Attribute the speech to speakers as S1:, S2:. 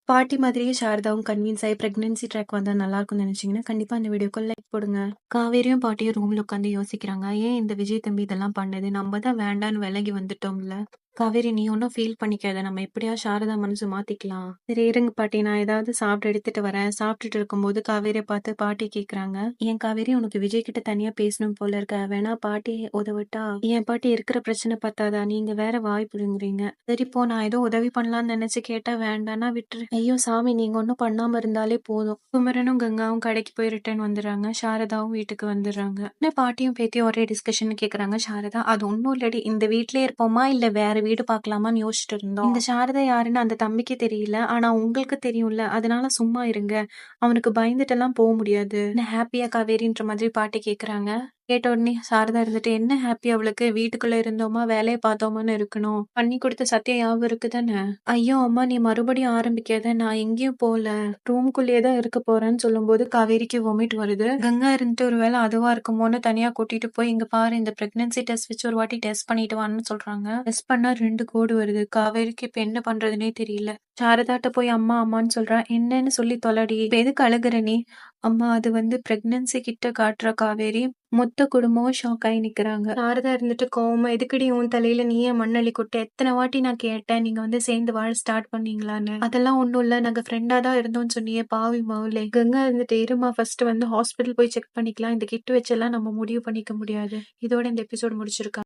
S1: பாட்டி மாதிரியே சாரதாவும் கன்வின்ஸ் ஆயி பிரெக்னன்சி ட்ராக் வந்தா நல்லா இருக்கும்னு நினைச்சீங்கன்னா, கண்டிப்பா அந்த வீடியோக்கு லைக் போடுங்க. காவேரியும் பாட்டியும் ரூம்ல உட்காந்து யோசிக்கிறாங்க. ஏன் இந்த விஜய் தம்பி இதெல்லாம் பண்ணுது? நம்ம தான் வேண்டான்னு விலகி வந்துட்டோம்ல. காவேரி நீ ஒன்னும் ஃபீல் பண்ணிக்காத. நம்ம எப்படியா சாரதா மனசு மாத்திக்கலாம். சரி இருங்க பாட்டி, நான் ஏதாவது சாப்பிட்டு எடுத்துட்டு வரேன். சாப்பிட்டுட்டு இருக்கும்போது காவேரியை பார்த்து பாட்டி கேக்குறாங்க. ஏன் காவேரி, உனக்கு விஜய் கிட்ட தனியா பேசணும் போல இருக்க? வேணா பாட்டி உதவட்டா? ஏன் பாட்டி, இருக்கிற பிரச்சனை பத்தாதா? நீங்க வேற வாய் புடுங்குறீங்க. சரி போ, நான் ஏதோ உதவி பண்ணலாம்னு நினைச்சு கேட்டா வேண்டானா விட்டுரு. ஐயோ சாமி, நீங்க ஒன்னும் பண்ணாம இருந்தாலே போதும். குமரனும் கங்காவும் கடைக்கு போய் ரிட்டர்ன் வந்துடுறாங்க. சாரதாவும் வீட்டுக்கு வந்துடுறாங்க. என்ன பாட்டியும் பேத்தியும் ஒரே டிஸ்கஷன் கேக்குறாங்க. சாரதா, அது ஒன்னும் இல்லடி, இந்த வீட்லயே இருப்போமா இல்ல வேற வீடு பாக்கலாமான்னு யோசிச்சுட்டு இருந்தோம். இந்த சாரதா யாருன்னு அந்த தம்பிக்கு தெரியல, ஆனா உங்களுக்கு தெரியும்ல, அதனால சும்மா இருங்க. அவனுக்கு பயந்துட்டு எல்லாம் போக முடியாது. என்ன ஹாப்பியா காவேரின்ற மாதிரி பாட்டி கேக்குறாங்க. கேட்ட உடனே சாரதா இருந்துட்டு, என்ன ஹாப்பி அவளுக்கு? வீட்டுக்குள்ள இருந்தோமா வேலையை பார்த்தோமான்னு இருக்கணும். பண்ணி கொடுத்த சத்தியம் ஞாபகம் இருக்குதானே? ஐயோ அம்மா, நீ மறுபடியும் ஆரம்பிக்காத. நான் எங்கேயும் போல, ரூம்குள்ளேயே தான் இருக்க போறேன்னு சொல்லும்போது காவேரிக்கு வொமிட் வருது. கங்கா இருந்துட்டு ஒருவேளை அதுவா இருக்குமோன்னு தனியா கூட்டிட்டு போய், இங்க பாரு, இந்த பிரெக்னன்சி டெஸ்ட் வச்சு ஒரு வாட்டி டெஸ்ட் பண்ணிட்டு வான்னு சொல்றாங்க. டெஸ்ட் பண்ணா 2 கோடு வருது. காவேரிக்கு இப்ப என்ன பண்றதுனே தெரியல. சாரதாட்ட போய் அம்மா அம்மான்னு சொல்றா. என்னன்னு சொல்லி தொலைடி. இப்ப எதுக்கு அழுகுற நீ? அம்மா, அது வந்து பிரெக்னன்சி கிட்ட காட்டுற காவேரி. மொத்த குடும்பமும் ஷாக் ஆகி நிக்கிறாங்க. சாரதா இருந்துட்டு கோவமா, எதுக்குடி உன் தலையில நீயே மண்ணள்ளி கொட்ட? எத்தனை வாட்டி நான் கேட்டேன், நீங்க வந்து சேர்ந்து வாழ ஸ்டார்ட் பண்ணீங்களான்னு. அதெல்லாம் ஒண்ணும் இல்ல, நாங்க ஃப்ரெண்டா தான் இருந்தோம்னு சொன்னியே பாவி மவுளே. கங்கா இருந்துட்டு, இருமா ஃபர்ஸ்ட் வந்து ஹாஸ்பிட்டல் போய் செக் பண்ணிக்கலாம். இந்த கிட் வச்செல்லாம் நம்ம முடிவு பண்ணிக்க முடியாது. இதோட இந்த எபிசோட் முடிச்சிருக்காங்க.